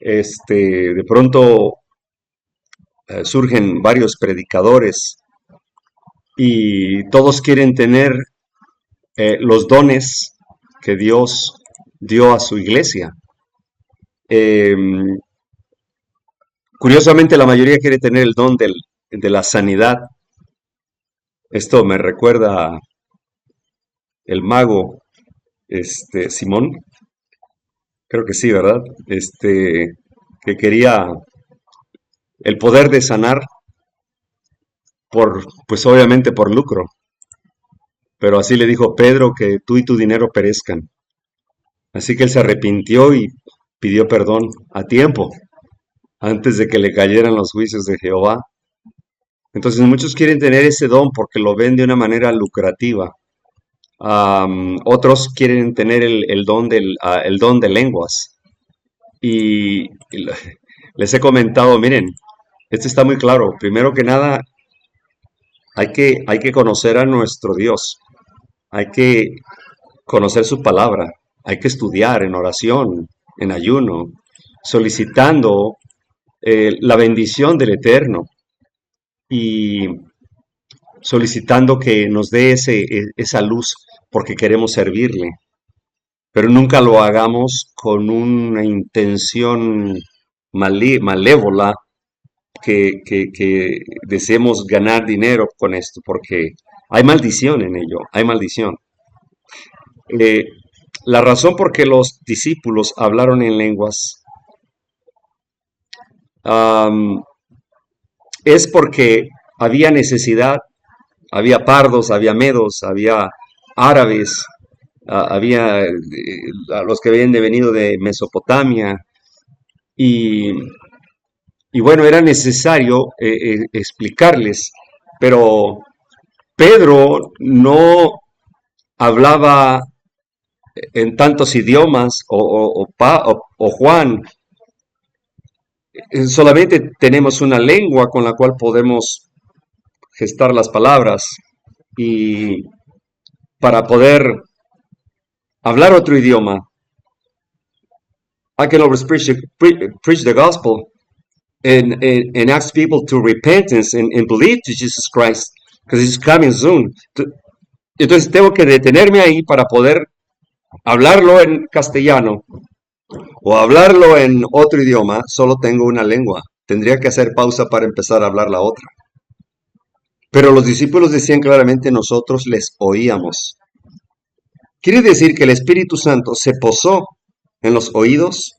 De pronto surgen varios predicadores y todos quieren tener los dones que Dios dio a su iglesia. Eh, Curiosamente, la mayoría quiere tener el don de la sanidad. Esto me recuerda el mago, Simón, creo que sí, ¿verdad? Que quería el poder de sanar pues obviamente por lucro. Pero así le dijo Pedro que tú y tu dinero perezcan. Así que él se arrepintió y pidió perdón a tiempo, antes de que le cayeran los juicios de Jehová. Entonces muchos quieren tener ese don porque lo ven de una manera lucrativa. Otros quieren tener el don de lenguas. Y les he comentado, miren, esto está muy claro. Primero que nada, hay que conocer a nuestro Dios. Hay que conocer su palabra. Hay que estudiar en oración, en ayuno, solicitando la bendición del Eterno y solicitando que nos dé esa luz porque queremos servirle. Pero nunca lo hagamos con una intención malévola que deseemos ganar dinero con esto, porque hay maldición en ello, hay maldición. Eh, la razón por que los discípulos hablaron en lenguas am, es porque había necesidad, había pardos, había medos, había árabes, había los que habían venido de Mesopotamia y, y bueno, era necesario explicarles, pero Pedro no hablaba en tantos idiomas o Juan, solamente tenemos una lengua con la cual podemos gestar las palabras y para poder hablar otro idioma. I can always preach the gospel and ask people to repentance and believe to Jesus Christ because he's coming soon. Entonces tengo que detenerme ahí para poder hablarlo en castellano o hablarlo en otro idioma. Solo tengo una lengua. Tendría que hacer pausa para empezar a hablar la otra. Pero los discípulos decían claramente, nosotros les oíamos. Quiere decir que el Espíritu Santo se posó en los oídos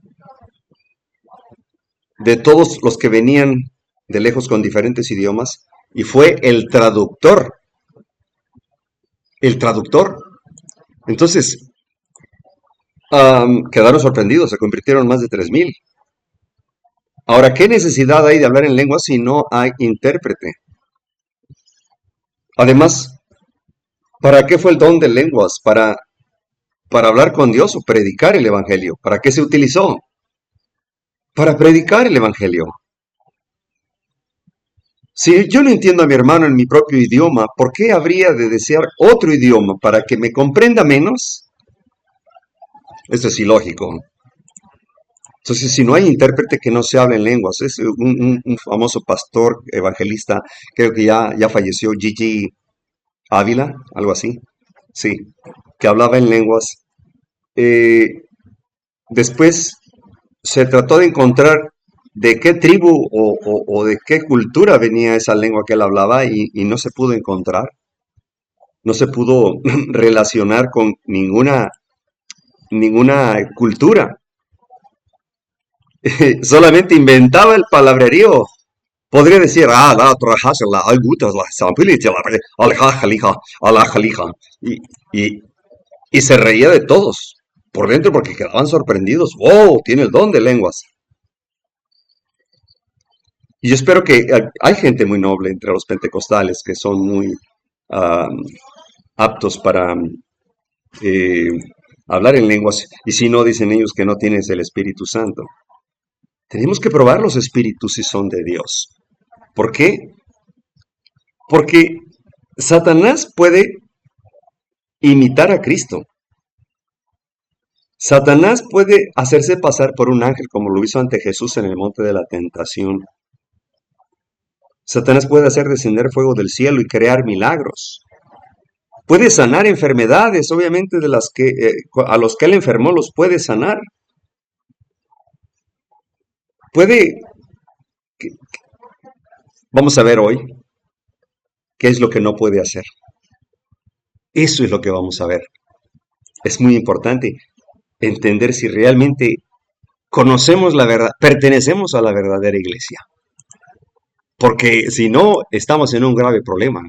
de todos los que venían de lejos con diferentes idiomas y fue el traductor. El traductor. Entonces, quedaron sorprendidos, se convirtieron en más de 3000. Ahora, ¿qué necesidad hay de hablar en lengua si no hay intérprete? Además, ¿para qué fue el don de lenguas? Para hablar con Dios o predicar el Evangelio. ¿Para qué se utilizó? Para predicar el Evangelio. Si yo no entiendo a mi hermano en mi propio idioma, ¿por qué habría de desear otro idioma para que me comprenda menos? Esto es ilógico. Entonces, si no hay intérprete que no se hable en lenguas, es un famoso pastor evangelista, creo que ya falleció, Gigi Ávila, algo así, sí, que hablaba en lenguas. Eh, Después se trató de encontrar de qué tribu o de qué cultura venía esa lengua que él hablaba y no se pudo encontrar, no se pudo relacionar con ninguna cultura. Solamente inventaba el palabrerío. Podría decir, y, y, y se reía de todos por dentro porque quedaban sorprendidos. ¡Wow! Tiene el don de lenguas. Y yo espero que hay gente muy noble entre los pentecostales que son muy ah, aptos para eh, hablar en lenguas. Y si no, dicen ellos que no tienes el Espíritu Santo. Tenemos que probar los espíritus si son de Dios. ¿Por qué? Porque Satanás puede imitar a Cristo. Satanás puede hacerse pasar por un ángel como lo hizo ante Jesús en el monte de la tentación. Satanás puede hacer descender fuego del cielo y crear milagros. Puede sanar enfermedades, obviamente, de las que a los que él enfermó los puede sanar. Puede, vamos a ver hoy qué es lo que no puede hacer. Eso es lo que vamos a ver. Es muy importante entender si realmente conocemos la verdad, pertenecemos a la verdadera iglesia. Porque si no, estamos en un grave problema.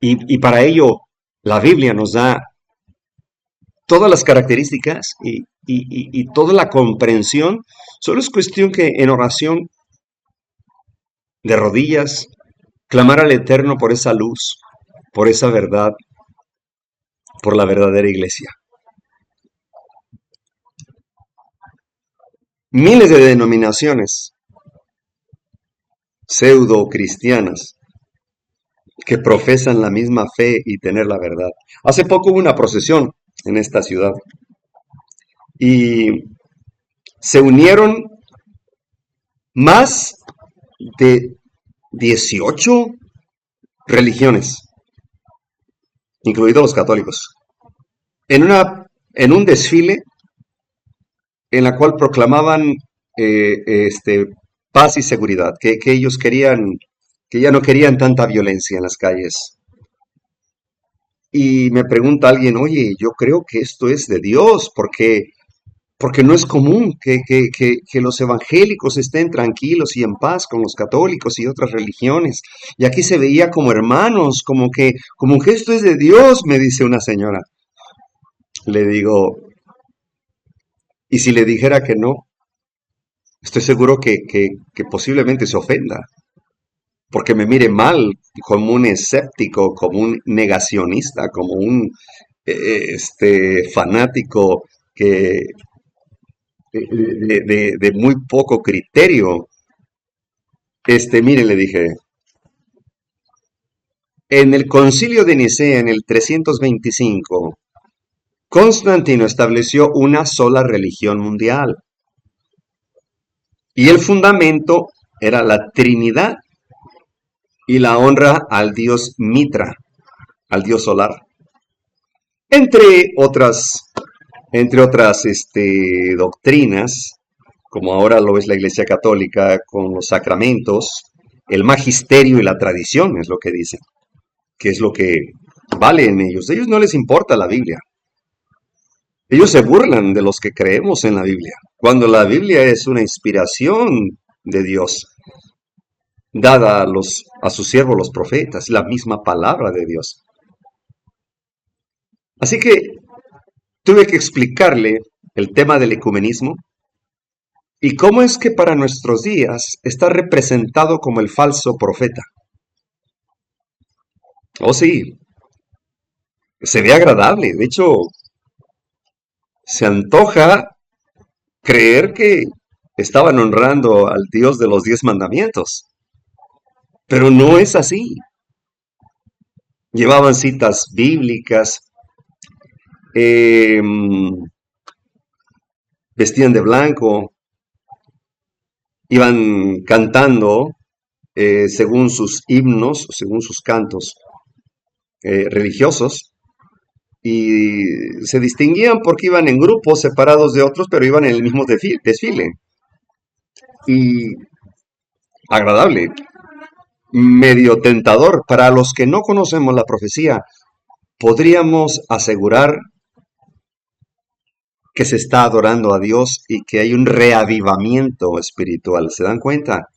Y para ello, la Biblia nos da todas las características y toda la comprensión. Solo es cuestión que en oración, de rodillas, clamar al Eterno por esa luz, por esa verdad, por la verdadera iglesia. Miles de denominaciones pseudo cristianas que profesan la misma fe y tener la verdad. Hace poco hubo una procesión en esta ciudad y se unieron más de 18 religiones, incluidos los católicos, en un desfile en la cual proclamaban paz y seguridad, que ellos querían, que ya no querían tanta violencia en las calles. Y me pregunta alguien, oye, yo creo que esto es de Dios, porque no es común que los evangélicos estén tranquilos y en paz con los católicos y otras religiones. Y aquí se veía como hermanos, como que esto es de Dios, me dice una señora. Le digo, y si le dijera que no, estoy seguro que posiblemente se ofenda, porque me mire mal como un escéptico, como un negacionista, como un fanático que, de muy poco criterio. Mire, le dije, en el concilio de Nicea, en el 325, Constantino estableció una sola religión mundial. Y el fundamento era la Trinidad y la honra al dios Mitra, al dios solar. Entre otras, entre otras doctrinas, como ahora lo es la Iglesia Católica con los sacramentos, el magisterio y la tradición es lo que dicen, que es lo que vale en ellos. A ellos no les importa la Biblia. Ellos se burlan de los que creemos en la Biblia, cuando la Biblia es una inspiración de Dios, dada a sus siervos los profetas, la misma palabra de Dios. Así que tuve que explicarle el tema del ecumenismo y cómo es que para nuestros días está representado como el falso profeta. Oh sí, se ve agradable, de hecho, se antoja creer que estaban honrando al Dios de los 10 mandamientos, pero no es así. Llevaban citas bíblicas, eh, vestían de blanco, iban cantando según sus himnos, según sus cantos religiosos, y se distinguían porque iban en grupos separados de otros, pero iban en el mismo desfile. Y agradable, medio tentador. Para los que no conocemos la profecía, podríamos asegurar que se está adorando a Dios y que hay un reavivamiento espiritual. ¿Se dan cuenta?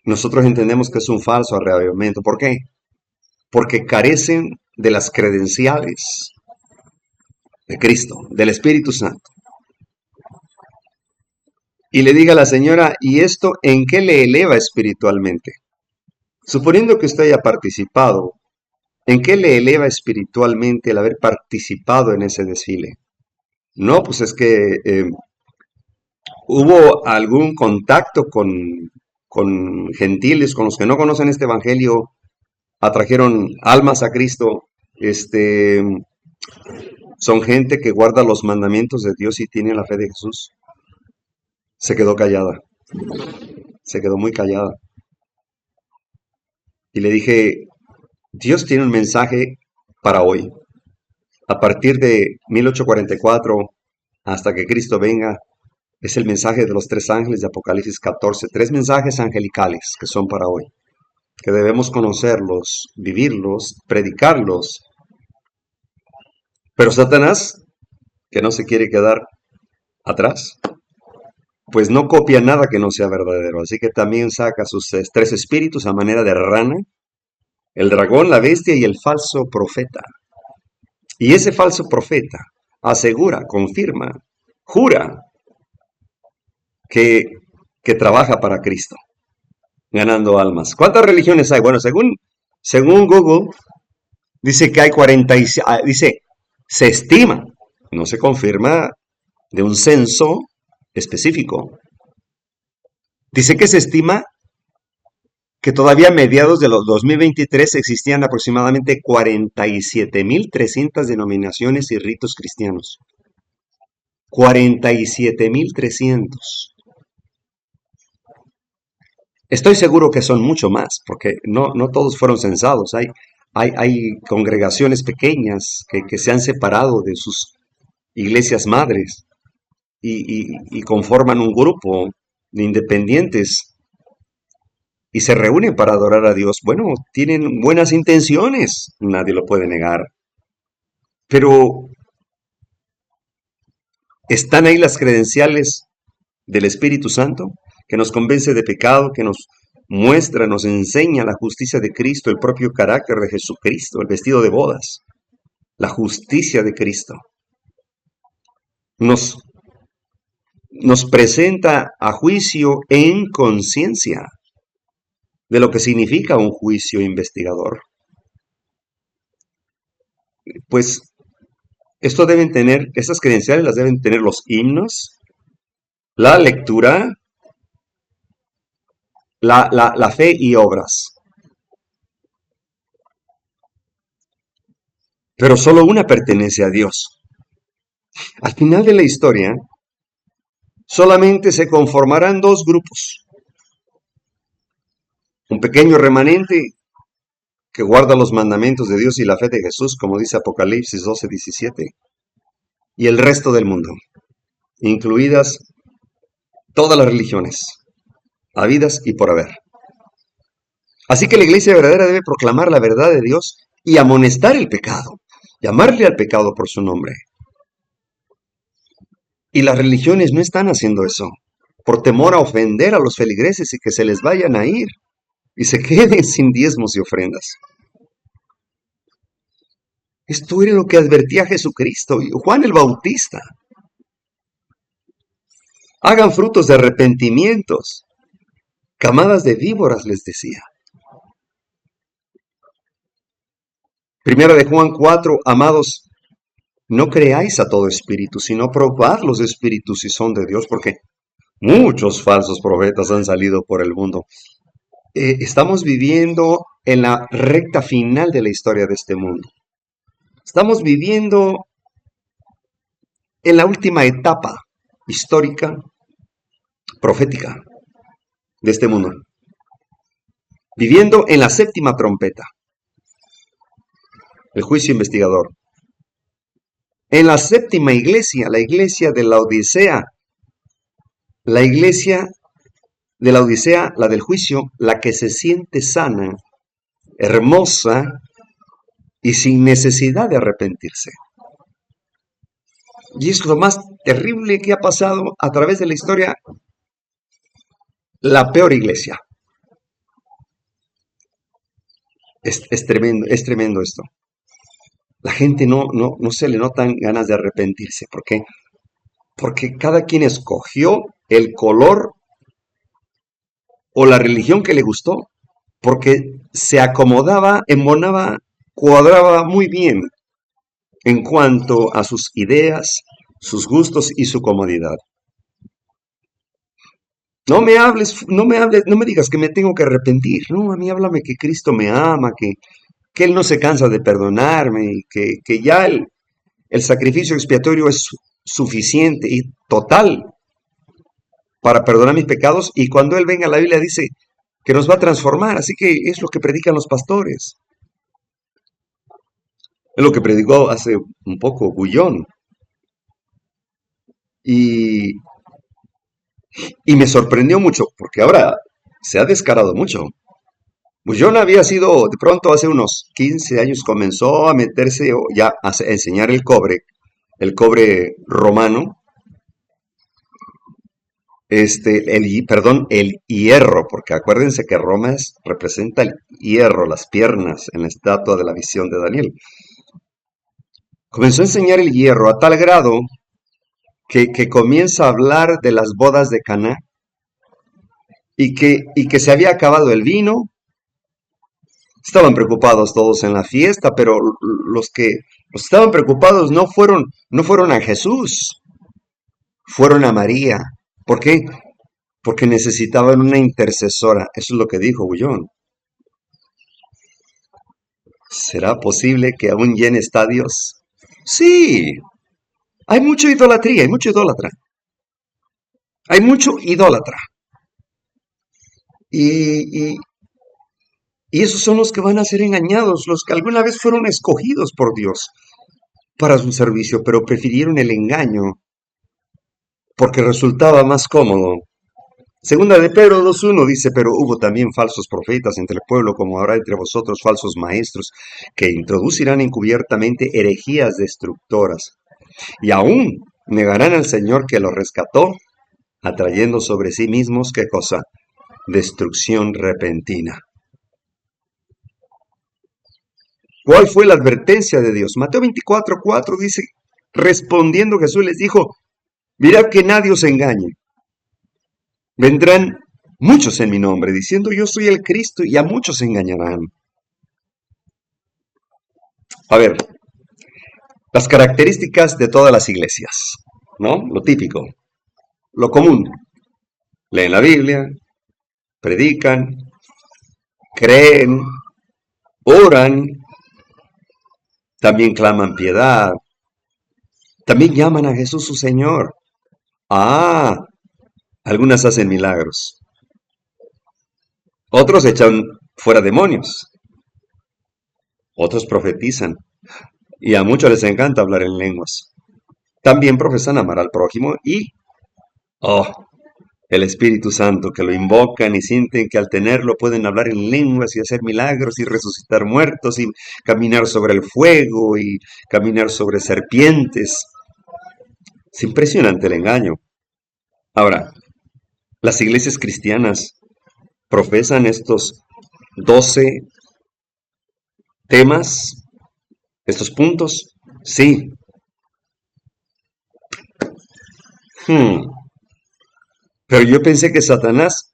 Nosotros entendemos que es un falso reavivamiento. ¿Por qué? Porque carecen de las credenciales de Cristo, del Espíritu Santo. Y le diga a la señora, ¿y esto en qué le eleva espiritualmente? Suponiendo que usted haya participado, ¿en qué le eleva espiritualmente el haber participado en ese desfile? No, pues es que hubo algún contacto con gentiles, con los que no conocen este evangelio, atrajeron almas a Cristo, son gente que guarda los mandamientos de Dios y tiene la fe de Jesús. Se quedó callada, se quedó muy callada. Y le dije, Dios tiene un mensaje para hoy. A partir de 1844 hasta que Cristo venga, es el mensaje de los tres ángeles de Apocalipsis 14. Tres mensajes angelicales que son para hoy, que debemos conocerlos, vivirlos, predicarlos. Pero Satanás, que no se quiere quedar atrás, pues no copia nada que no sea verdadero. Así que también saca sus tres espíritus a manera de rana, el dragón, la bestia y el falso profeta. Y ese falso profeta asegura, confirma, jura que, que trabaja para Cristo, ganando almas. ¿Cuántas religiones hay? Bueno, según Google, dice que hay 46, dice, se estima, no se confirma de un censo específico. Dice que se estima que todavía a mediados de los 2023 existían aproximadamente 47.300 denominaciones y ritos cristianos. 47.300. Estoy seguro que son mucho más, porque no todos fueron censados. Hay congregaciones pequeñas que se han separado de sus iglesias madres y conforman un grupo de independientes y se reúnen para adorar a Dios. Bueno, tienen buenas intenciones, nadie lo puede negar, pero ¿están ahí las credenciales del Espíritu Santo que nos convence de pecado, que nos muestra, nos enseña la justicia de Cristo, el propio carácter de Jesucristo, el vestido de bodas, la justicia de Cristo? Nos, nos presenta a juicio en conciencia de lo que significa un juicio investigador. Pues esto deben tener, estas credenciales las deben tener los himnos, la lectura, la fe y obras. Pero solo una pertenece a Dios. Al final de la historia, solamente se conformarán dos grupos. Un pequeño remanente que guarda los mandamientos de Dios y la fe de Jesús, como dice Apocalipsis 12:17, y el resto del mundo, incluidas todas las religiones, habidas y por haber. Así que la iglesia verdadera debe proclamar la verdad de Dios y amonestar el pecado, llamarle al pecado por su nombre. Y las religiones no están haciendo eso, por temor a ofender a los feligreses y que se les vayan a ir y se queden sin diezmos y ofrendas. Esto era lo que advertía Jesucristo y Juan el Bautista. Hagan frutos de arrepentimientos. Camadas de víboras, les decía. Primera de Juan 4, amados, no creáis a todo espíritu, sino probad los espíritus si son de Dios, porque muchos falsos profetas han salido por el mundo. Estamos viviendo en la recta final de la historia de este mundo. Estamos viviendo en la última etapa histórica, profética de este mundo. Viviendo en la séptima trompeta, el juicio investigador. En la séptima iglesia, la iglesia de la Odisea, la iglesia de la Odisea, la del juicio, la que se siente sana, hermosa y sin necesidad de arrepentirse. Y es lo más terrible que ha pasado a través de la historia, la peor iglesia. Es tremendo esto. La gente no se le notan ganas de arrepentirse. ¿Por qué? Porque cada quien escogió el color o la religión que le gustó, porque se acomodaba, embonaba, cuadraba muy bien en cuanto a sus ideas, sus gustos y su comodidad. No me hables, no me digas que me tengo que arrepentir. No, a mí háblame que Cristo me ama, que Él no se cansa de perdonarme, que ya el sacrificio expiatorio es suficiente y total para perdonar mis pecados, y cuando Él venga, la Biblia dice que nos va a transformar, así que es lo que predican los pastores, es lo que predicó hace un poco Gullón, y, y me sorprendió mucho, porque ahora se ha descarado mucho. Gullón había sido, de pronto hace unos 15 años comenzó a meterse ya a enseñar el cobre romano, perdón, el hierro, porque acuérdense que representa el hierro, las piernas en la estatua de la visión de Daniel. Comenzó a enseñar el hierro a tal grado que comienza a hablar de las bodas de Caná y que se había acabado el vino. Estaban preocupados todos en la fiesta, pero los que estaban preocupados no fueron a Jesús, fueron a María. ¿Por qué? Porque necesitaban una intercesora. Eso es lo que dijo Bullón. ¿Será posible que aún llene estadios? Sí, hay mucha idolatría, hay mucho idólatra. Hay mucho idólatra. Y, y, y esos son los que van a ser engañados, los que alguna vez fueron escogidos por Dios para su servicio, pero prefirieron el engaño porque resultaba más cómodo. Segunda de Pedro 2:1 dice, pero hubo también falsos profetas entre el pueblo, como habrá entre vosotros falsos maestros, que introducirán encubiertamente herejías destructoras, y aún negarán al Señor que los rescató, atrayendo sobre sí mismos, ¿qué cosa? Destrucción repentina. ¿Cuál fue la advertencia de Dios? Mateo 24:4 dice, respondiendo Jesús les dijo, mirad que nadie os engañe. Vendrán muchos en mi nombre, diciendo yo soy el Cristo, y a muchos engañarán. A ver, las características de todas las iglesias, ¿no? Lo típico, lo común. Leen la Biblia, predican, creen, oran, también claman piedad, también llaman a Jesús su Señor. Ah, algunas hacen milagros. Otros echan fuera demonios. Otros profetizan. Y a muchos les encanta hablar en lenguas. También profesan amar al prójimo y, oh, el Espíritu Santo, que lo invocan y sienten que al tenerlo pueden hablar en lenguas y hacer milagros y resucitar muertos y caminar sobre el fuego y caminar sobre serpientes. Es impresionante el engaño. Ahora, las iglesias cristianas profesan estos 12 temas, estos puntos. Sí. Hmm. Pero yo pensé que Satanás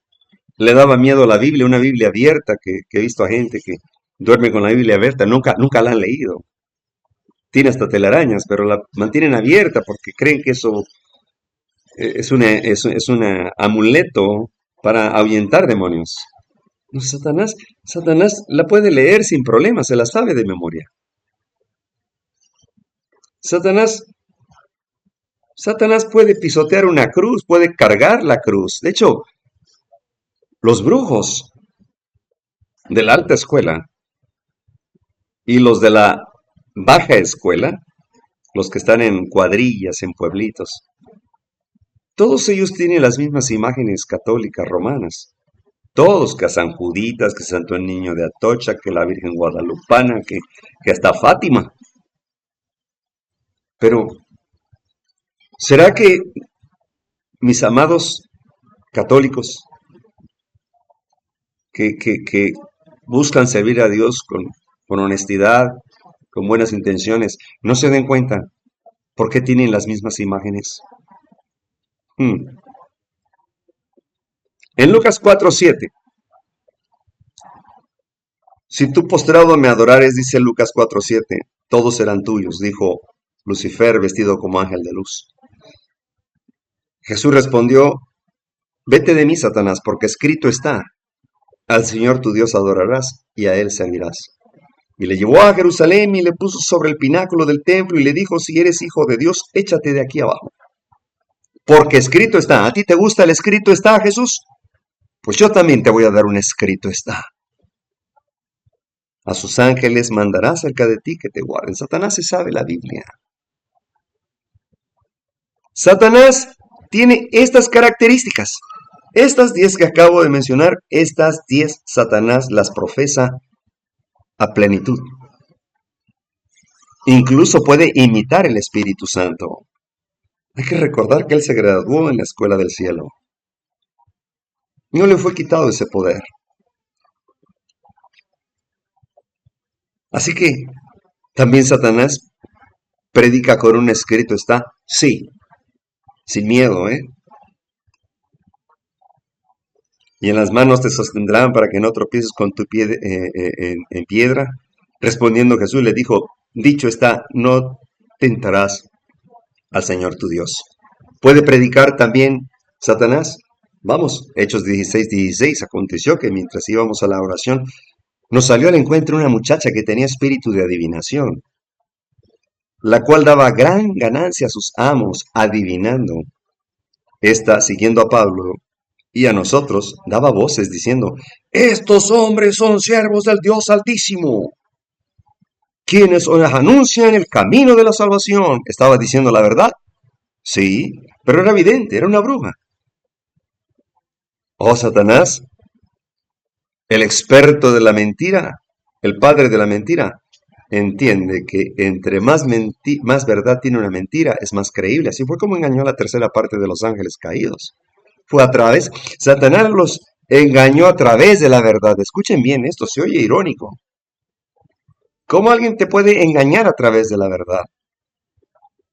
le daba miedo a la Biblia, una Biblia abierta, que he visto a gente que duerme con la Biblia abierta, nunca la han leído. Tiene hasta telarañas, pero la mantienen abierta porque creen que eso es un amuleto para ahuyentar demonios. No, Satanás la puede leer sin problemas, se la sabe de memoria. Satanás, Satanás puede pisotear una cruz, puede cargar la cruz. De hecho, los brujos de la alta escuela y los de la baja escuela, los que están en cuadrillas, en pueblitos, todos ellos tienen las mismas imágenes católicas romanas. Todos, que a San Juditas, que Santo el Niño de Atocha, que la Virgen Guadalupana, que hasta Fátima. Pero, ¿será que mis amados católicos que buscan servir a Dios con honestidad, con buenas intenciones, no se den cuenta por qué tienen las mismas imágenes? En Lucas 4:7, si tú postrado me adorares, dice Lucas 4:7, todos serán tuyos, dijo Lucifer vestido como ángel de luz. Jesús respondió, vete de mí, Satanás, porque escrito está, al Señor tu Dios adorarás y a Él servirás. Y le llevó a Jerusalén y le puso sobre el pináculo del templo y le dijo, si eres hijo de Dios, échate de aquí abajo. Porque escrito está. ¿A ti te gusta el escrito está, Jesús? Pues yo también te voy a dar un escrito está. A sus ángeles mandará cerca de ti que te guarden. Satanás se sabe la Biblia. Satanás tiene estas características. Estas 10 que acabo de mencionar, estas 10 Satanás las profesa a plenitud. Incluso puede imitar el Espíritu Santo. Hay que recordar que él se graduó en la escuela del cielo. No le fue quitado ese poder. Así que también Satanás predica con un escrito está, sí, sin miedo, ¿eh? Y en las manos te sostendrán para que no tropieces con tu pie en piedra. Respondiendo Jesús le dijo, dicho está, no tentarás al Señor tu Dios. ¿Puede predicar también Satanás? Vamos, Hechos 16:16. Aconteció que mientras íbamos a la oración, nos salió al encuentro una muchacha que tenía espíritu de adivinación, la cual daba gran ganancia a sus amos adivinando. Esta, siguiendo a Pablo y a nosotros, daba voces diciendo, estos hombres son siervos del Dios Altísimo, quienes os anuncian el camino de la salvación. ¿Estaba diciendo la verdad? Sí, pero era evidente, era una bruja. Oh, Satanás, el experto de la mentira, el padre de la mentira, entiende que entre más verdad tiene una mentira, es más creíble. Así fue como engañó a la tercera parte de los ángeles caídos. Fue a través, Satanás los engañó a través de la verdad. Escuchen bien, esto se oye irónico. ¿Cómo alguien te puede engañar a través de la verdad?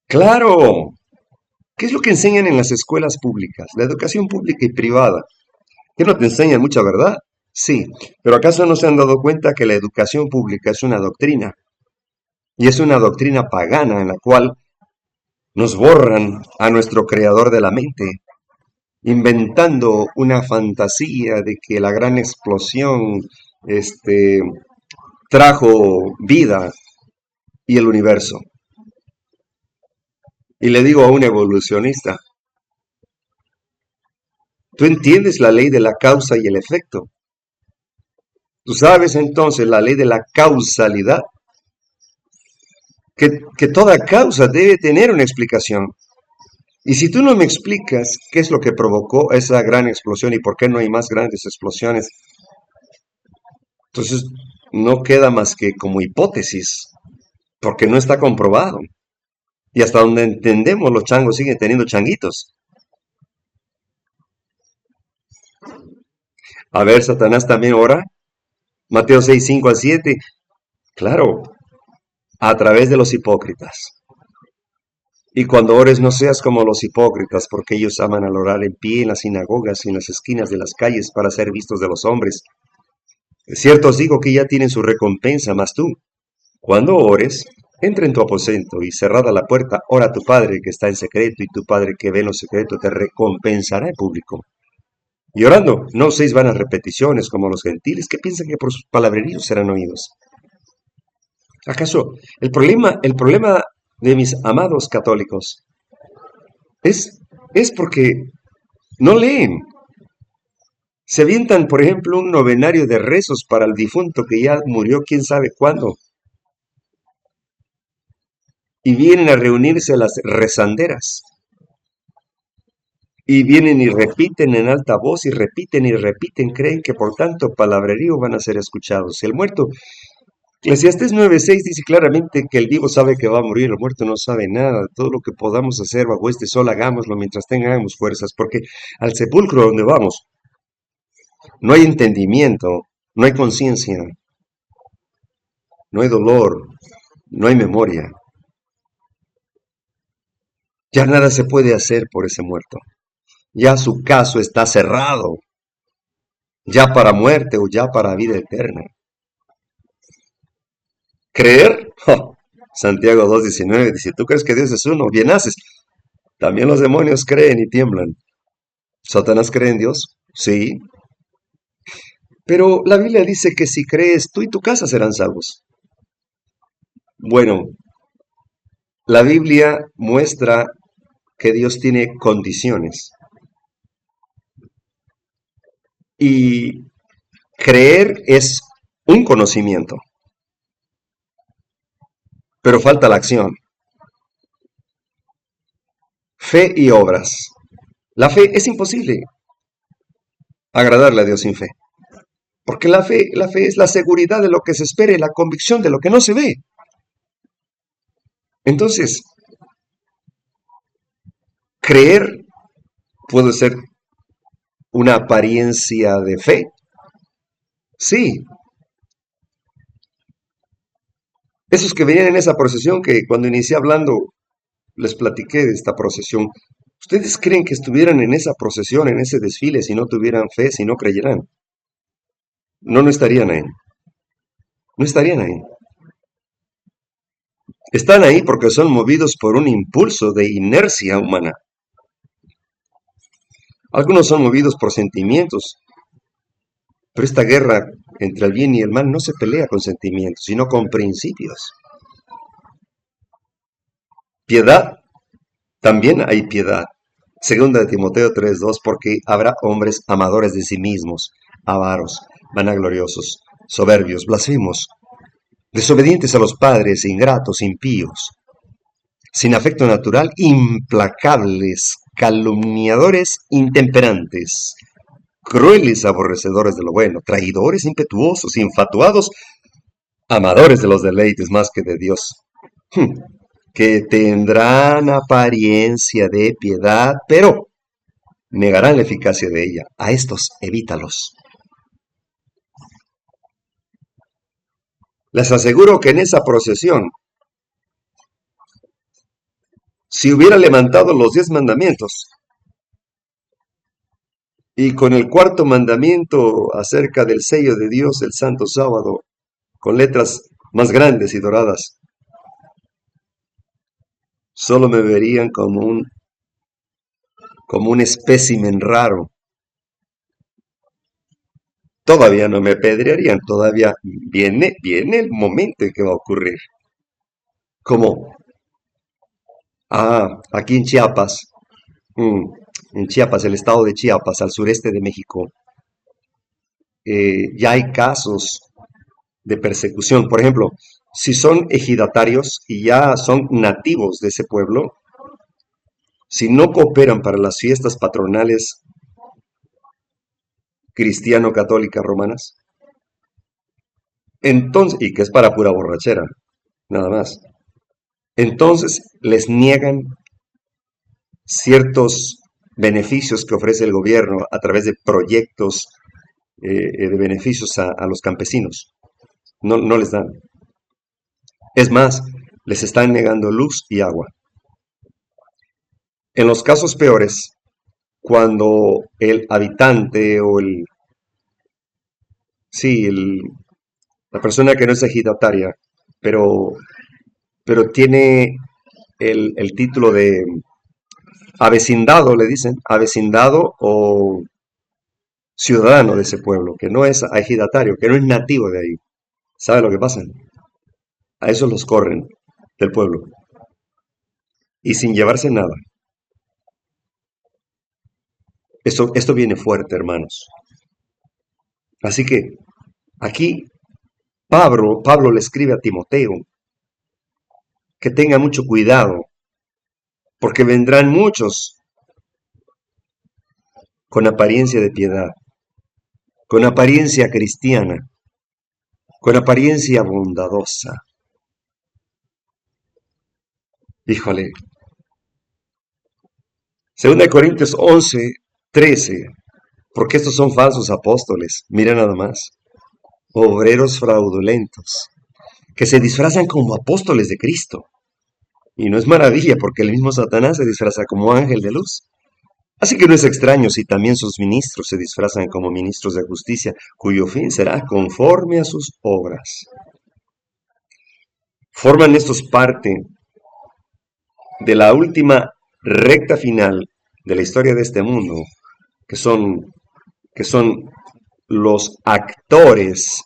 Claro. ¿Qué es lo que enseñan en las escuelas públicas? La educación pública y privada. ¿Qué no te enseñan mucha verdad? Sí, pero ¿acaso no se han dado cuenta que la educación pública es una doctrina? Y es una doctrina pagana en la cual nos borran a nuestro creador de la mente, inventando una fantasía de que la gran explosión este, trajo vida y el universo. Y le digo a un evolucionista, ¿tú entiendes la ley de la causa y el efecto? ¿Tú sabes entonces la ley de la causalidad? Que toda causa debe tener una explicación. Y si tú no me explicas qué es lo que provocó esa gran explosión y por qué no hay más grandes explosiones, entonces no queda más que como hipótesis, porque no está comprobado. Y hasta donde entendemos, los changos siguen teniendo changuitos. A ver, Satanás también ora. Mateo 6:5-7. Claro, a través de los hipócritas. Y cuando ores no seas como los hipócritas, porque ellos aman al orar en pie en las sinagogas y en las esquinas de las calles para ser vistos de los hombres. Es cierto os digo que ya tienen su recompensa, mas tú, cuando ores, entra en tu aposento y cerrada la puerta, ora a tu Padre que está en secreto, y tu Padre que ve en lo secreto te recompensará en público. Y orando, no uséis vanas repeticiones como los gentiles que piensan que por sus palabreríos serán oídos. ¿Acaso el problema de mis amados católicos es porque no leen? Se avientan, por ejemplo, un novenario de rezos para el difunto que ya murió quién sabe cuándo, y vienen a reunirse a las rezanderas, y vienen y repiten en alta voz y repiten, creen que por tanto palabrerío van a ser escuchados. El muerto, Eclesiastés 9:6 dice claramente que el vivo sabe que va a morir, el muerto no sabe nada. Todo lo que podamos hacer bajo este sol hagámoslo mientras tengamos fuerzas, porque al sepulcro donde vamos no hay entendimiento, no hay conciencia, no hay dolor, no hay memoria. Ya nada se puede hacer por ese muerto. Ya su caso está cerrado, ya para muerte o ya para vida eterna. ¿Creer? ¡Oh! Santiago 2:19 dice, ¿tú crees que Dios es uno? Bien haces. También los demonios creen y tiemblan. ¿Satanás cree en Dios? Sí. Pero la Biblia dice que si crees, tú y tu casa serán salvos. Bueno, la Biblia muestra que Dios tiene condiciones y creer es un conocimiento, pero falta la acción. Fe y obras. La fe es imposible agradarle a Dios sin fe, porque la fe es la seguridad de lo que se espera y la convicción de lo que no se ve. Entonces, creer puede ser una apariencia de fe. Sí, esos que venían en esa procesión que cuando inicié hablando les platiqué de esta procesión. ¿Ustedes creen que estuvieran en esa procesión, en ese desfile, si no tuvieran fe, si no creyeran? No, no estarían ahí. No estarían ahí. Están ahí porque son movidos por un impulso de inercia humana. Algunos son movidos por sentimientos, pero esta guerra entre el bien y el mal no se pelea con sentimientos, sino con principios. Piedad, también hay piedad. Segunda de Timoteo 3:2, porque habrá hombres amadores de sí mismos, avaros, vanagloriosos, soberbios, blasfemos, desobedientes a los padres, ingratos, impíos, sin afecto natural, implacables, calumniadores, intemperantes, crueles, aborrecedores de lo bueno, traidores, impetuosos, infatuados, amadores de los deleites más que de Dios, que tendrán apariencia de piedad, pero negarán la eficacia de ella. A estos evítalos. Les aseguro que en esa procesión, si hubiera levantado los 10 mandamientos y con el cuarto mandamiento acerca del sello de Dios el Santo Sábado, con letras más grandes y doradas, solo me verían como un espécimen raro. Todavía no me apedrearían, todavía viene el momento en que va a ocurrir. Como, aquí en Chiapas, mm, en Chiapas, el estado de Chiapas, al sureste de México, ya hay casos de persecución. Por ejemplo, si son ejidatarios y ya son nativos de ese pueblo, si no cooperan para las fiestas patronales cristiano-católicas romanas, entonces, y que es para pura borrachera, nada más, entonces les niegan ciertos beneficios que ofrece el gobierno a través de proyectos de beneficios a los campesinos. No, no les dan. Es más, les están negando luz y agua. En los casos peores, cuando el habitante o sí, la persona que no es ejidataria, pero, pero tiene el título de avecindado, le dicen, avecindado o ciudadano de ese pueblo, que no es ejidatario, que no es nativo de ahí. ¿Sabe lo que pasa? A esos los corren del pueblo y sin llevarse nada. Esto viene fuerte, hermanos. Así que aquí Pablo le escribe a Timoteo que tenga mucho cuidado, porque vendrán muchos con apariencia de piedad, con apariencia cristiana, con apariencia bondadosa. Híjole. Segunda de Corintios 11:13, porque estos son falsos apóstoles, mira nada más, obreros fraudulentos, que se disfrazan como apóstoles de Cristo. Y no es maravilla, porque el mismo Satanás se disfraza como ángel de luz. Así que no es extraño si también sus ministros se disfrazan como ministros de justicia, cuyo fin será conforme a sus obras. Forman estos parte de la última recta final de la historia de este mundo, que son los actores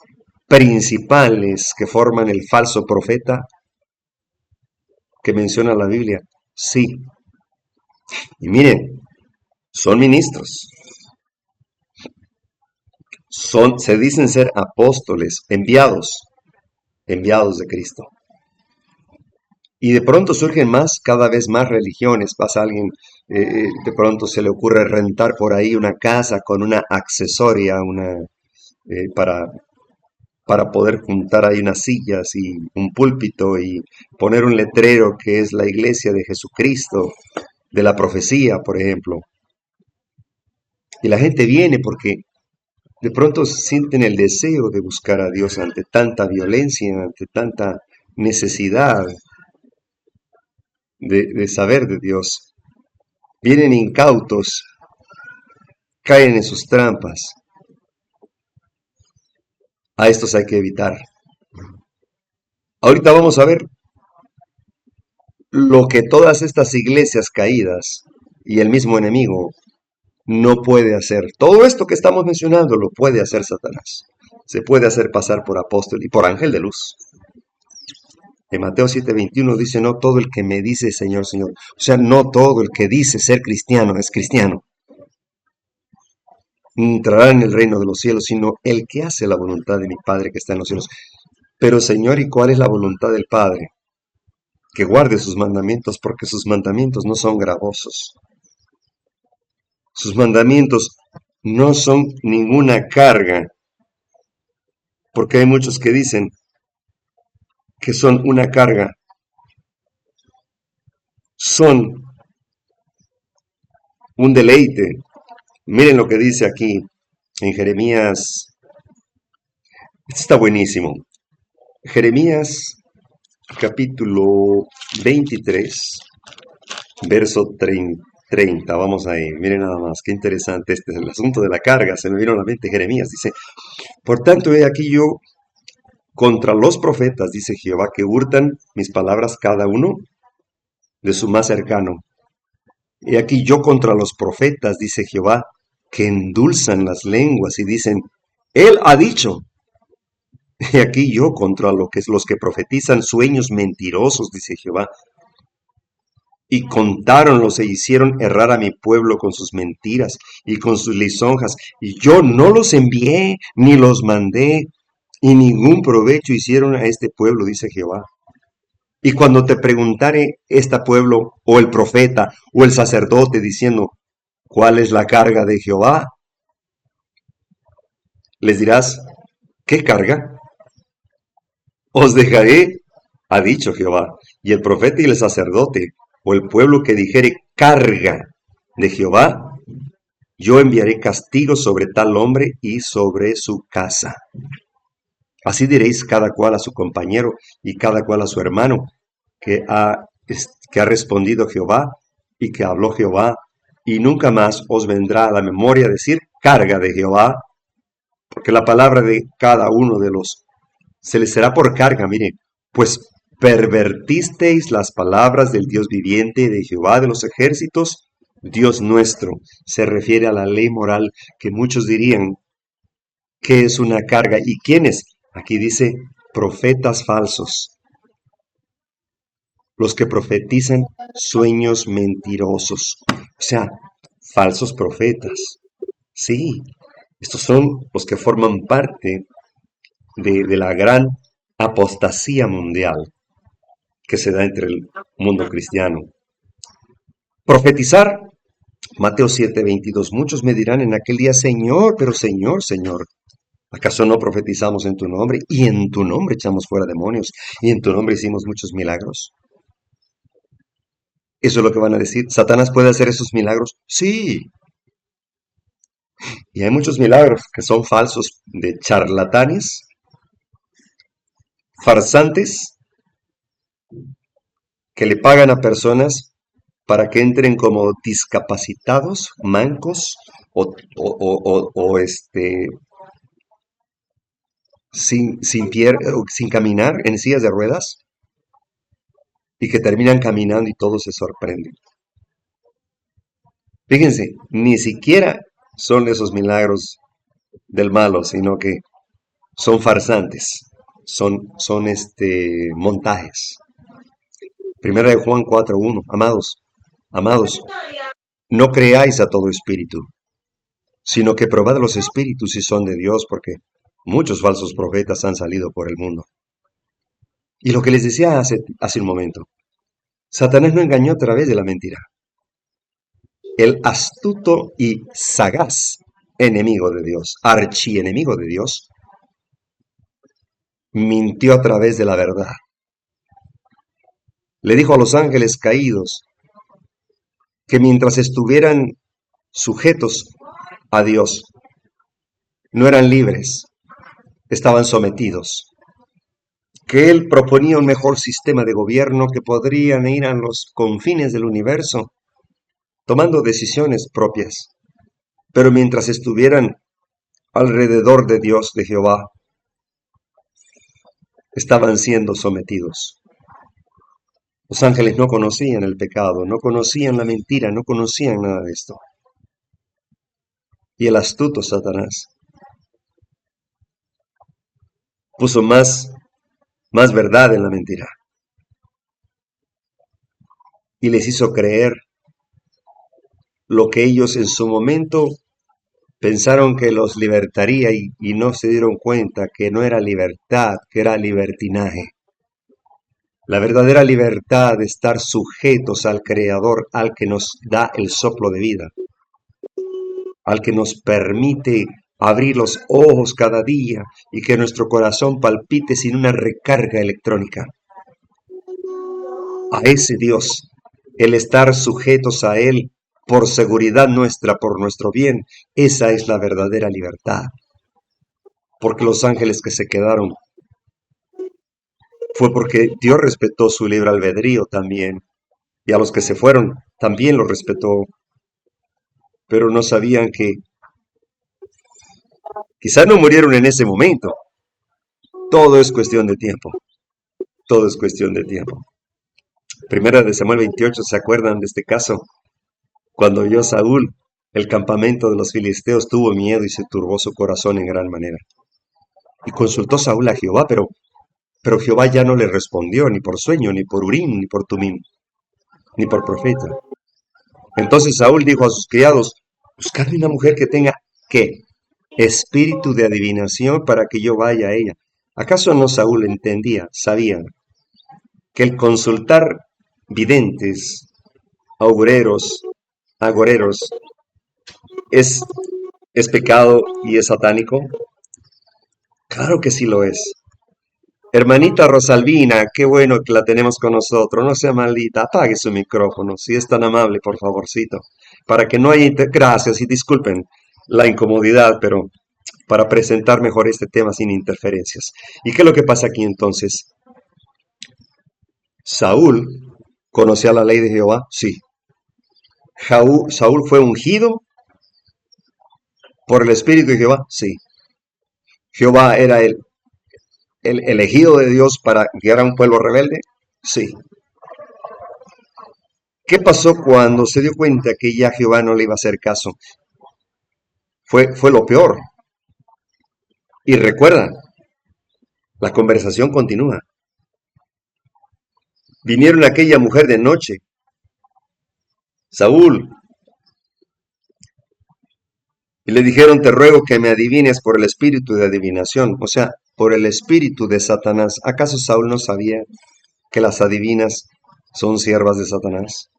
principales que forman el falso profeta que menciona la Biblia? Sí. Y miren, son ministros, se dicen ser apóstoles, enviados de Cristo. Y de pronto surgen cada vez más religiones. Pasa alguien, de pronto se le ocurre rentar por ahí una casa con una accesoria, eh, para, para poder juntar ahí unas sillas y un púlpito y poner un letrero que es la iglesia de Jesucristo, de la profecía, por ejemplo. Y la gente viene porque de pronto sienten el deseo de buscar a Dios ante tanta violencia, ante tanta necesidad de saber de Dios. Vienen incautos, caen en sus trampas. A estos hay que evitar. Ahorita vamos a ver lo que todas estas iglesias caídas y el mismo enemigo no puede hacer. Todo esto que estamos mencionando lo puede hacer Satanás. Se puede hacer pasar por apóstol y por ángel de luz. En Mateo 7:21 dice, no todo el que me dice Señor, Señor. O sea, no todo el que dice ser cristiano es cristiano. Entrará en el reino de los cielos, sino el que hace la voluntad de mi Padre que está en los cielos. Pero Señor, ¿y cuál es la voluntad del Padre? Que guarde sus mandamientos, porque sus mandamientos no son gravosos. Sus mandamientos no son ninguna carga, porque hay muchos que dicen que son una carga. Son un deleite. Miren lo que dice aquí en Jeremías. Este está buenísimo. Jeremías capítulo 23, verso 30. Vamos ahí. Miren nada más. Qué interesante este es el asunto de la carga. Se me vino a la mente Jeremías. Dice, por tanto, he aquí yo contra los profetas, dice Jehová, que hurtan mis palabras cada uno de su más cercano. He aquí yo contra los profetas, dice Jehová, que endulzan las lenguas y dicen, Él ha dicho. He aquí yo contra los que profetizan sueños mentirosos, dice Jehová. Y contáronlos e hicieron errar a mi pueblo con sus mentiras y con sus lisonjas. Y yo no los envié, ni los mandé, y ningún provecho hicieron a este pueblo, dice Jehová. Y cuando te preguntare este pueblo, o el profeta, o el sacerdote, diciendo, ¿cuál es la carga de Jehová? Les dirás, ¿qué carga? Os dejaré, ha dicho Jehová. Y el profeta y el sacerdote, o el pueblo que dijere carga de Jehová, yo enviaré castigo sobre tal hombre y sobre su casa. Así diréis cada cual a su compañero y cada cual a su hermano, que ha respondido Jehová y que habló Jehová, y nunca más os vendrá a la memoria decir carga de Jehová, porque la palabra de cada uno de los se les será por carga, miren, pues pervertisteis las palabras del Dios viviente, de Jehová de los ejércitos, Dios nuestro. Se refiere a la ley moral que muchos dirían que es una carga. ¿Y quiénes? Aquí dice profetas falsos, los que profetizan sueños mentirosos, o sea, falsos profetas. Sí, estos son los que forman parte de la gran apostasía mundial que se da entre el mundo cristiano. Profetizar, Mateo 7:22, muchos me dirán en aquel día, Señor, pero Señor, Señor, ¿acaso no profetizamos en tu nombre? Y en tu nombre echamos fuera demonios, y en tu nombre hicimos muchos milagros. Eso es lo que van a decir. ¿Satanás puede hacer esos milagros? Sí. Y hay muchos milagros que son falsos, de charlatanes, farsantes, que le pagan a personas para que entren como discapacitados, mancos o sin caminar en sillas de ruedas y que terminan caminando y todos se sorprenden. Fíjense, ni siquiera son esos milagros del malo, sino que son farsantes, son montajes. Primera de Juan 4:1. Amados, amados, no creáis a todo espíritu, sino que probad los espíritus si son de Dios, porque muchos falsos profetas han salido por el mundo. Y lo que les decía hace un momento, Satanás no engañó a través de la mentira. El astuto y sagaz enemigo de Dios, archienemigo de Dios, mintió a través de la verdad. Le dijo a los ángeles caídos que mientras estuvieran sujetos a Dios, no eran libres, estaban sometidos. Que él proponía un mejor sistema de gobierno, que podrían ir a los confines del universo, tomando decisiones propias. Pero mientras estuvieran alrededor de Dios, de Jehová, estaban siendo sometidos. Los ángeles no conocían el pecado, no conocían la mentira, no conocían nada de esto. Y el astuto Satanás puso más verdad en la mentira y les hizo creer lo que ellos en su momento pensaron que los libertaría y no se dieron cuenta que no era libertad, que era libertinaje. La verdadera libertad de estar sujetos al Creador, al que nos da el soplo de vida, al que nos permite abrir los ojos cada día y que nuestro corazón palpite sin una recarga electrónica. A ese Dios, el estar sujetos a Él por seguridad nuestra, por nuestro bien, esa es la verdadera libertad. Porque los ángeles que se quedaron fue porque Dios respetó su libre albedrío también, y a los que se fueron también los respetó, pero no sabían que quizás no murieron en ese momento. Todo es cuestión de tiempo, todo es cuestión de tiempo. Primera de Samuel 28, ¿se acuerdan de este caso? Cuando vio Saúl el campamento de los filisteos, tuvo miedo y se turbó su corazón en gran manera. Y consultó Saúl a Jehová, pero Jehová ya no le respondió, ni por sueño, ni por Urim, ni por Tumim, ni por profeta. Entonces Saúl dijo a sus criados, buscadme una mujer que tenga, ¿qué? Espíritu de adivinación para que yo vaya a ella. ¿Acaso no Saúl entendía, sabía, que el consultar videntes, augureros, agoreros, es, es pecado y es satánico? Claro que sí lo es. Hermanita Rosalvina, qué bueno que la tenemos con nosotros. No sea maldita, apague su micrófono, si es tan amable, por favorcito. Para que no haya gracias y disculpen la incomodidad, pero para presentar mejor este tema sin interferencias. ¿Y qué es lo que pasa aquí entonces? Saúl conocía la ley de Jehová, sí. Saúl fue ungido por el Espíritu de Jehová, sí. Jehová era el elegido de Dios para guiar a un pueblo rebelde, sí. ¿Qué pasó cuando se dio cuenta que ya Jehová no le iba a hacer caso? Fue lo peor. Y recuerda, la conversación continúa. Vinieron aquella mujer de noche. Saúl, y le dijeron, te ruego que me adivines por el espíritu de adivinación, o sea, por el espíritu de Satanás. ¿Acaso Saúl no sabía que las adivinas son siervas de Satanás?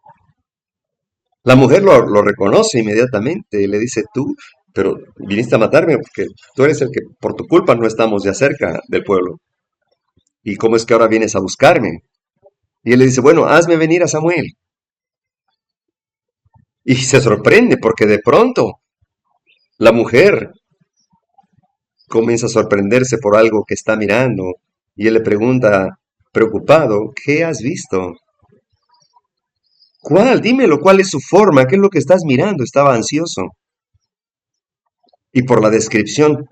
La mujer lo reconoce inmediatamente y le dice, tú, pero viniste a matarme porque tú eres el que por tu culpa no estamos ya cerca del pueblo. ¿Y cómo es que ahora vienes a buscarme? Y él le dice, bueno, hazme venir a Samuel. Y se sorprende porque de pronto la mujer comienza a sorprenderse por algo que está mirando y él le pregunta, preocupado, ¿qué has visto? ¿Cuál? Dímelo, ¿cuál es su forma? ¿Qué es lo que estás mirando? Estaba ansioso. Y por la descripción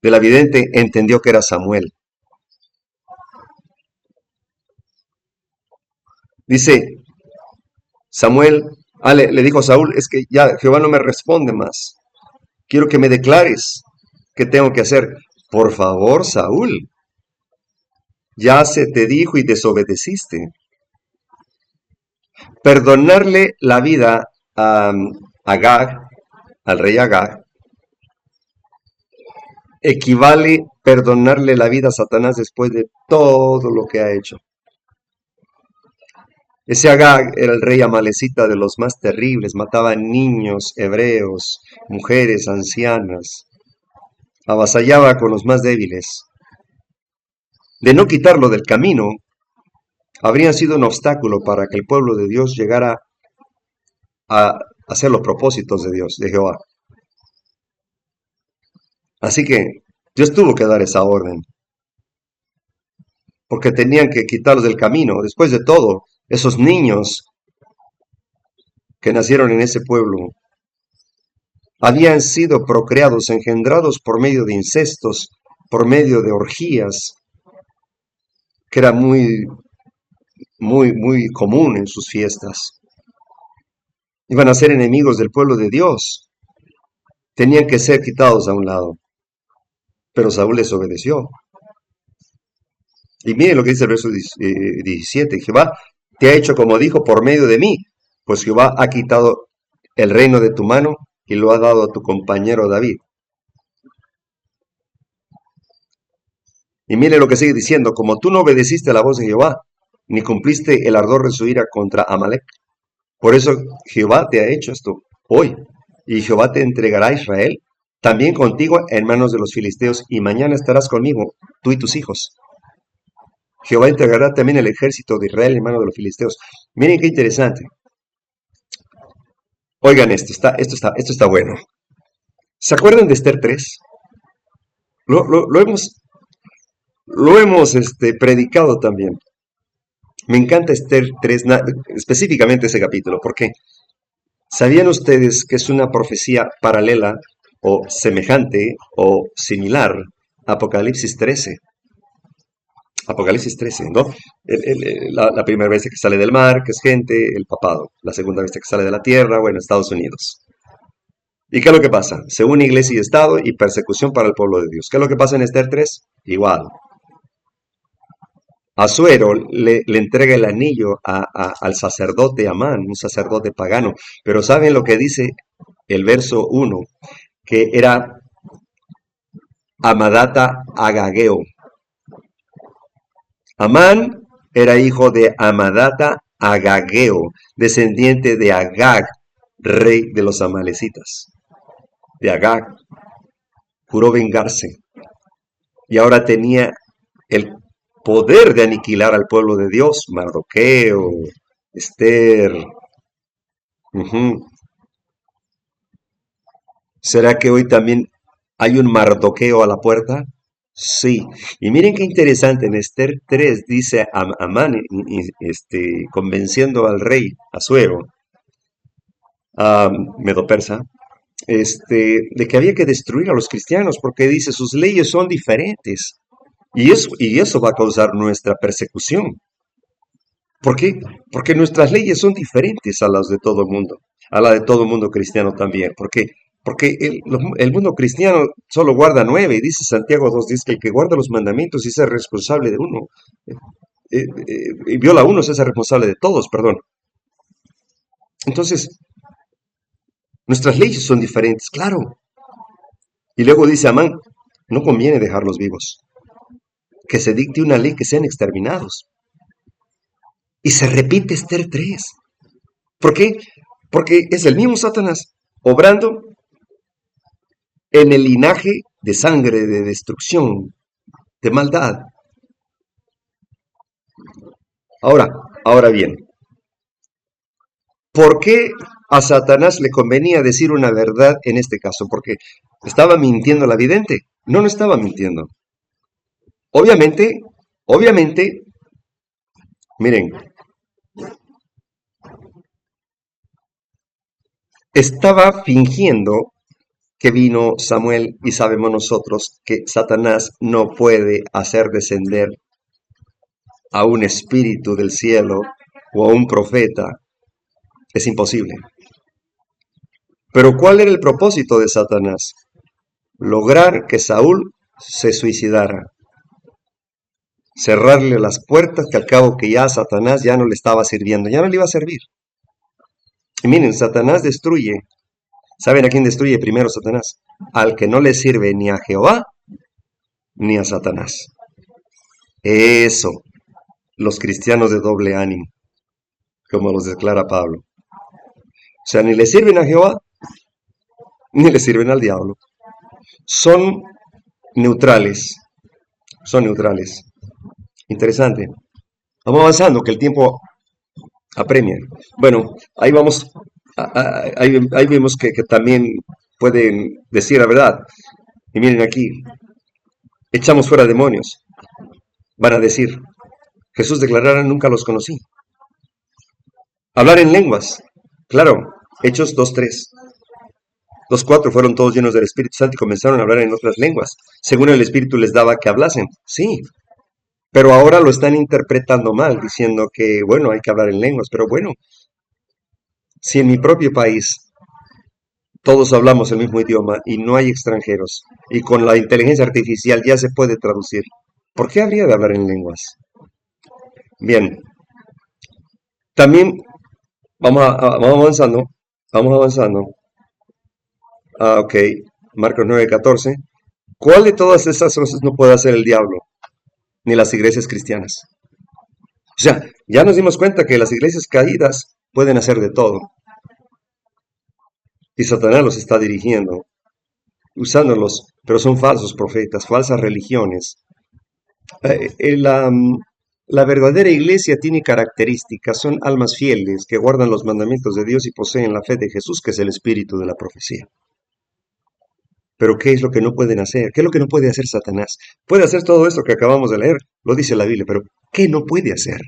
de la vidente entendió que era Samuel. Dice Samuel, le dijo a Saúl, es que ya Jehová no me responde más. Quiero que me declares qué tengo que hacer. Por favor, Saúl, Ya se te dijo y desobedeciste. Perdonarle la vida a Agag, al rey Agag, equivale perdonarle la vida a Satanás después de todo lo que ha hecho. Ese Agag era el rey amalecita de los más terribles, mataba niños hebreos, mujeres, ancianas, avasallaba con los más débiles. De no quitarlo del camino, habría sido un obstáculo para que el pueblo de Dios llegara a hacer los propósitos de Dios, de Jehová. Así que Dios tuvo que dar esa orden, porque tenían que quitarlos del camino. Después de todo, esos niños que nacieron en ese pueblo habían sido procreados, engendrados por medio de incestos, por medio de orgías, que era muy común en sus fiestas. Iban a ser enemigos del pueblo de Dios. Tenían que ser quitados a un lado. Pero Saúl les obedeció. Y miren lo que dice el verso 17. Jehová te ha hecho como dijo por medio de mí, pues Jehová ha quitado el reino de tu mano y lo ha dado a tu compañero David. Y mire lo que sigue diciendo, como tú no obedeciste a la voz de Jehová, ni cumpliste el ardor de su ira contra Amalek, por eso Jehová te ha hecho esto hoy, y Jehová te entregará a Israel, también contigo en manos de los filisteos, y mañana estarás conmigo, tú y tus hijos. Jehová entregará también el ejército de Israel en manos de los filisteos. Miren qué interesante. Oigan esto está bueno. ¿Se acuerdan de Esther 3? Lo hemos predicado también. Me encanta Esther 3, específicamente ese capítulo, porque ¿sabían ustedes que es una profecía paralela o semejante o similar a Apocalipsis 13? Apocalipsis 13, ¿no? La primera bestia que sale del mar, que es gente, el papado. La segunda bestia que sale de la tierra, bueno, Estados Unidos. ¿Y qué es lo que pasa? Se une iglesia y Estado y persecución para el pueblo de Dios. ¿Qué es lo que pasa en Esther 3? Igual. Asuero le entrega el anillo al sacerdote Amán, un sacerdote pagano. Pero ¿saben lo que dice el verso 1? Que era Amadata Agageo. Amán era hijo de Amadata Agageo, descendiente de Agag, rey de los amalecitas. De Agag, juró vengarse y ahora tenía el poder de aniquilar al pueblo de Dios. Mardoqueo, Esther. Ujú. ¿Será que hoy también hay un Mardoqueo a la puerta? Sí. Y miren qué interesante, en Esther 3 dice Amán, convenciendo al rey Asuero, Medo-Persa, de que había que destruir a los cristianos porque dice sus leyes son diferentes y eso va a causar nuestra persecución. ¿Por qué? Porque nuestras leyes son diferentes a las de todo el mundo, a la de todo el mundo cristiano también. Porque el mundo cristiano solo guarda 9, y dice Santiago 2, dice que el que guarda los mandamientos y es responsable de uno, y viola a uno, es responsable de todos, perdón. Entonces, nuestras leyes son diferentes, claro. Y luego dice Amán, no conviene dejarlos vivos, que se dicte una ley que sean exterminados. Y se repite Esther 3. ¿Por qué? Porque es el mismo Satanás obrando en el linaje de sangre, de destrucción, de maldad. Ahora bien, ¿por qué a Satanás le convenía decir una verdad en este caso? Porque estaba mintiendo la vidente. No, no estaba mintiendo. Obviamente, miren, estaba fingiendo que vino Samuel y sabemos nosotros que Satanás no puede hacer descender a un espíritu del cielo o a un profeta. Es imposible. Pero ¿cuál era el propósito de Satanás? Lograr que Saúl se suicidara. cerrarle las puertas, que al cabo que ya Satanás ya no le estaba sirviendo, ya no le iba a servir. Y miren, Satanás destruye. ¿Saben a quién destruye primero Satanás? Al que no le sirve ni a Jehová ni a Satanás. Eso, los cristianos de doble ánimo, como los declara Pablo. O sea, ni le sirven a Jehová ni le sirven al diablo. Son neutrales, son neutrales. Interesante. Vamos avanzando, que el tiempo apremia. Bueno, ahí vamos, ahí vemos que también pueden decir la verdad. Y miren aquí, echamos fuera demonios. Van a decir, Jesús declarará, nunca los conocí. Hablar en lenguas. Claro, Hechos 2:3. 2:4 fueron todos llenos del Espíritu Santo y comenzaron a hablar en otras lenguas, según el Espíritu les daba que hablasen. Sí, pero ahora lo están interpretando mal, diciendo que, bueno, hay que hablar en lenguas. Pero bueno, si en mi propio país todos hablamos el mismo idioma y no hay extranjeros, y con la inteligencia artificial ya se puede traducir, ¿por qué habría de hablar en lenguas? Bien, también vamos avanzando, vamos avanzando. Ok, Marcos 9:14. ¿Cuál de todas esas cosas no puede hacer el diablo? Ni las iglesias cristianas. O sea, ya nos dimos cuenta que las iglesias caídas pueden hacer de todo. Y Satanás los está dirigiendo, usándolos, pero son falsos profetas, falsas religiones. Eh, eh, la, mm, la verdadera iglesia tiene características, son almas fieles que guardan los mandamientos de Dios y poseen la fe de Jesús, que es el espíritu de la profecía. Pero ¿qué es lo que no pueden hacer? ¿Qué es lo que no puede hacer Satanás? Puede hacer todo esto que acabamos de leer, lo dice la Biblia, pero ¿qué no puede hacer?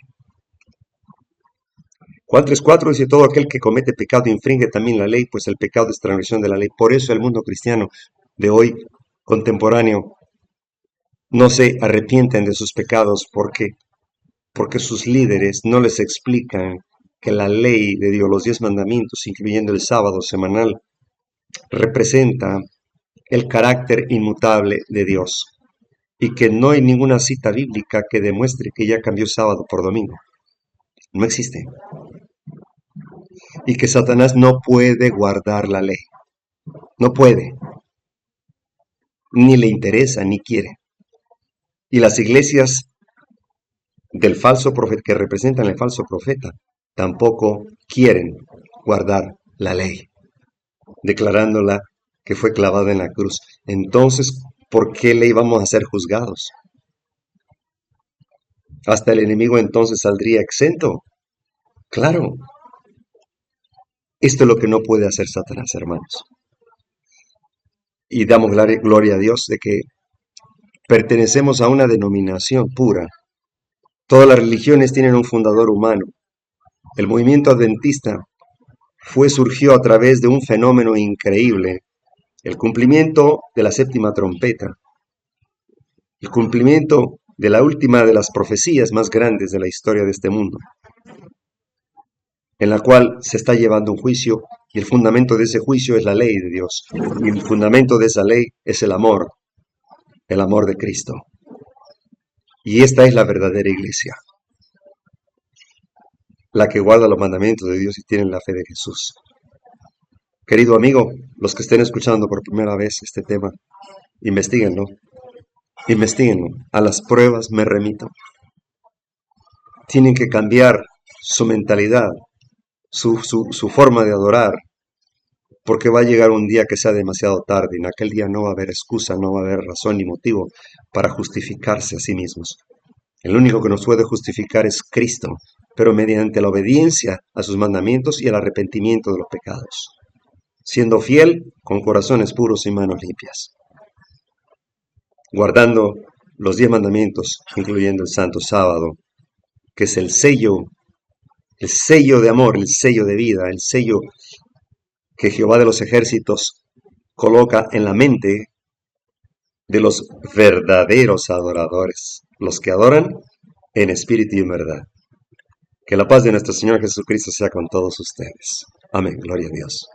Juan 3:4 dice, todo aquel que comete pecado infringe también la ley, pues el pecado es transgresión de la ley. Por eso el mundo cristiano de hoy, contemporáneo, no se arrepienten de sus pecados porque sus líderes no les explican que la ley de Dios, los 10 mandamientos, incluyendo el sábado semanal, representa el carácter inmutable de Dios y que no hay ninguna cita bíblica que demuestre que ya cambió sábado por domingo. No existe. Y que Satanás no puede guardar la ley. No puede. Ni le interesa, ni quiere. Y las iglesias del falso profeta, que representan al falso profeta, tampoco quieren guardar la ley, declarándola que fue clavada en la cruz. Entonces, ¿por qué le íbamos a ser juzgados? Hasta el enemigo entonces saldría exento. Claro, esto es lo que no puede hacer Satanás, hermanos. Y damos gloria a Dios de que pertenecemos a una denominación pura. Todas las religiones tienen un fundador humano. El movimiento adventista surgió a través de un fenómeno increíble, el cumplimiento de la séptima trompeta, el cumplimiento de la última de las profecías más grandes de la historia de este mundo, en la cual se está llevando un juicio y el fundamento de ese juicio es la ley de Dios. Y el fundamento de esa ley es el amor de Cristo. Y esta es la verdadera iglesia, la que guarda los mandamientos de Dios y tiene la fe de Jesús. Querido amigo, los que estén escuchando por primera vez este tema, investíguenlo, investiguenlo. A las pruebas me remito. Tienen que cambiar su mentalidad, su forma de adorar, porque va a llegar un día que sea demasiado tarde. En aquel día no va a haber excusa, no va a haber razón ni motivo para justificarse a sí mismos. El único que nos puede justificar es Cristo, pero mediante la obediencia a sus mandamientos y el arrepentimiento de los pecados, siendo fiel con corazones puros y manos limpias, guardando los 10 mandamientos, incluyendo el santo sábado, que es el sello de amor, el sello de vida, el sello que Jehová de los ejércitos coloca en la mente de los verdaderos adoradores, los que adoran en espíritu y en verdad. Que la paz de nuestro Señor Jesucristo sea con todos ustedes. Amén. Gloria a Dios.